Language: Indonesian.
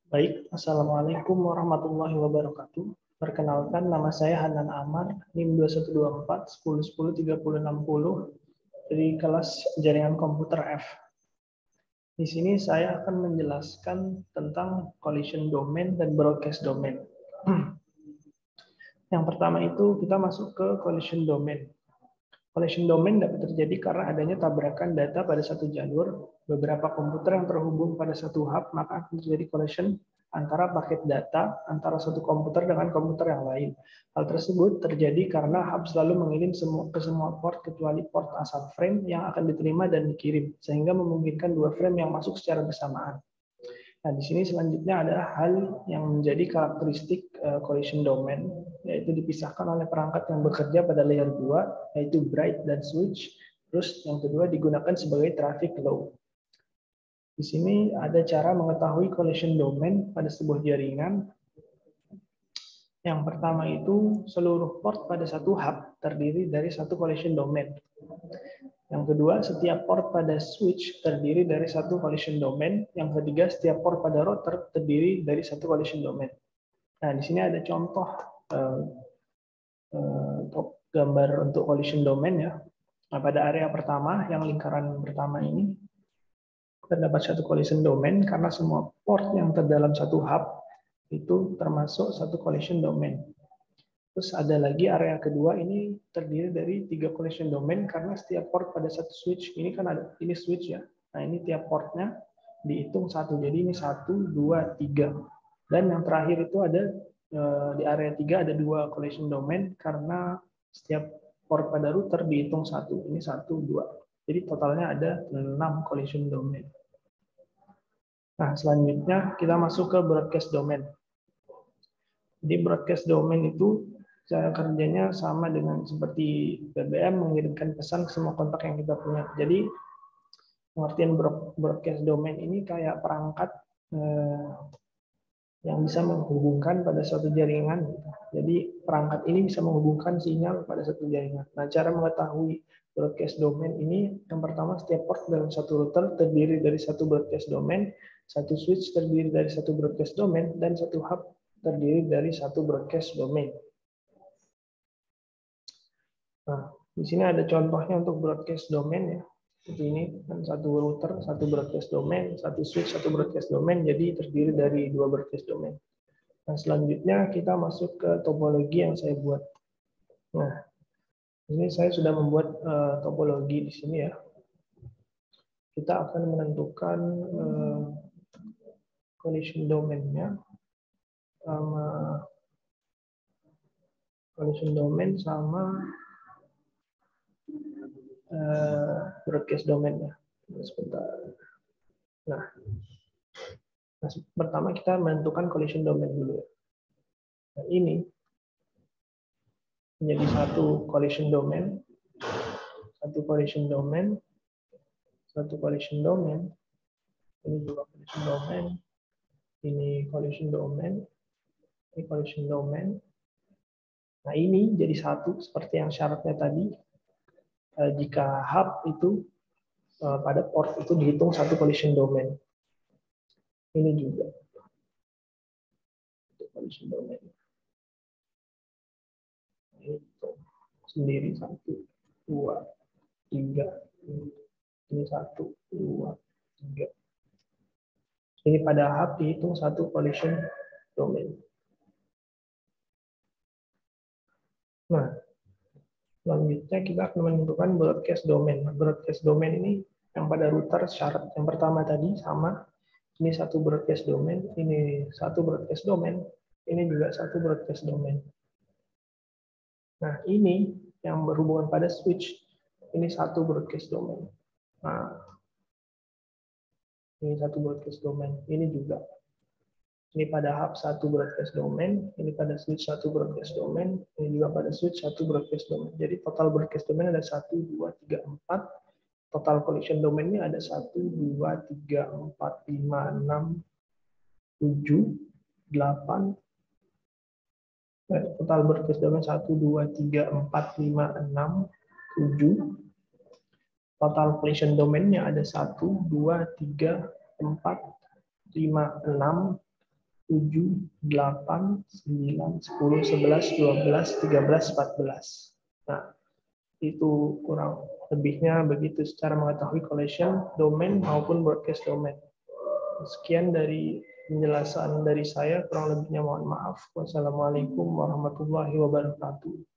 Baik, Assalamualaikum warahmatullahi wabarakatuh. Perkenalkan, nama saya Hanan Amar, NIM 2124 1010 3060 dari kelas Jaringan Komputer F. Di sini saya akan menjelaskan tentang collision domain dan broadcast domain. Yang pertama itu kita masuk ke collision domain. Collision domain dapat terjadi karena adanya tabrakan data pada satu jalur, beberapa komputer yang terhubung pada satu hub, maka akan terjadi collision antara paket data antara satu komputer dengan komputer yang lain. Hal tersebut terjadi karena hub selalu mengirim ke semua port kecuali port asal frame yang akan diterima dan dikirim, sehingga memungkinkan dua frame yang masuk secara bersamaan. Nah, di sini selanjutnya ada hal yang menjadi karakteristik collision domain, yaitu dipisahkan oleh perangkat yang bekerja pada layer 2, yaitu bright dan switch. Terus yang kedua digunakan sebagai traffic low. Di sini ada cara mengetahui collision domain pada sebuah jaringan. Yang pertama itu seluruh port pada satu hub terdiri dari satu collision domain. Yang kedua, setiap port pada switch terdiri dari satu collision domain. Yang ketiga, setiap port pada router terdiri dari satu collision domain. Nah, di sini ada contoh gambar untuk collision domain ya. Nah, pada area pertama, yang lingkaran pertama ini, terdapat satu collision domain karena semua port yang terdalam satu hub itu termasuk satu collision domain. Terus ada lagi area kedua ini terdiri dari 3 collision domain karena setiap port pada satu switch. Ini kan ada ini switch ya. Nah, ini tiap portnya dihitung satu. Jadi ini 1, 2, 3. Dan yang terakhir itu ada di area 3 ada 2 collision domain karena setiap port pada router dihitung satu. Ini 1, 2. Jadi totalnya ada 6 collision domain. Nah, selanjutnya kita masuk ke broadcast domain. Di broadcast domain itu cara kerjanya sama dengan seperti BBM mengirimkan pesan ke semua kontak yang kita punya. Jadi pengertian broadcast domain ini kayak perangkat yang bisa menghubungkan pada suatu jaringan. Jadi perangkat ini bisa menghubungkan sinyal pada satu jaringan. Nah, cara mengetahui broadcast domain ini, yang pertama setiap port dalam satu router terdiri dari satu broadcast domain, satu switch terdiri dari satu broadcast domain, dan satu hub terdiri dari satu broadcast domain. Nah, di sini ada contohnya untuk broadcast domain ya. Seperti ini, kan satu router, satu broadcast domain, satu switch, satu broadcast domain, jadi terdiri dari 2 broadcast domain. Nah, selanjutnya kita masuk ke topologi yang saya buat. Nah, ini saya sudah membuat topologi di sini ya. Kita akan menentukan collision domain-nya sama collision domain sama broadcast domain-nya. Sebentar. Nah, pertama kita menentukan collision domain dulu. Nah, ini menjadi satu collision domain, satu collision domain, satu collision domain, ini juga collision domain, ini collision domain, ini collision domain. Nah, ini jadi satu seperti yang syaratnya tadi. Jika hub itu pada port itu dihitung satu collision domain. Ini juga collision domain. Itu sendiri 1, 2, 3. Ini 1, 2, 3. Ini pada hub dihitung satu collision domain. Nah, selanjutnya kita akan menentukan broadcast domain. Broadcast domain ini yang pada router syarat yang pertama tadi sama. Ini satu broadcast domain, ini satu broadcast domain, ini juga satu broadcast domain. Nah, ini yang berhubungan pada switch, ini satu broadcast domain. Nah, ini satu broadcast domain, ini juga. Ini pada hub satu broadcast domain, ini pada switch satu broadcast domain, ini juga pada switch satu broadcast domain. Jadi total broadcast domain ada 1, 2, 3, 4. Total collision domainnya ada 1, 2, 3, 4, 5, 6, 7, 8. Total broadcast domain 1, 2, 3, 4, 5, 6, 7. Total collision domainnya ada 1, 2, 3, 4, 5, 6, 7, 8, 9, 10, 11, 12, 13, 14. Nah, itu kurang lebihnya begitu secara mengetahui collision domain maupun broadcast domain. Sekian dari penjelasan dari saya, kurang lebihnya mohon maaf. Wassalamualaikum warahmatullahi wabarakatuh.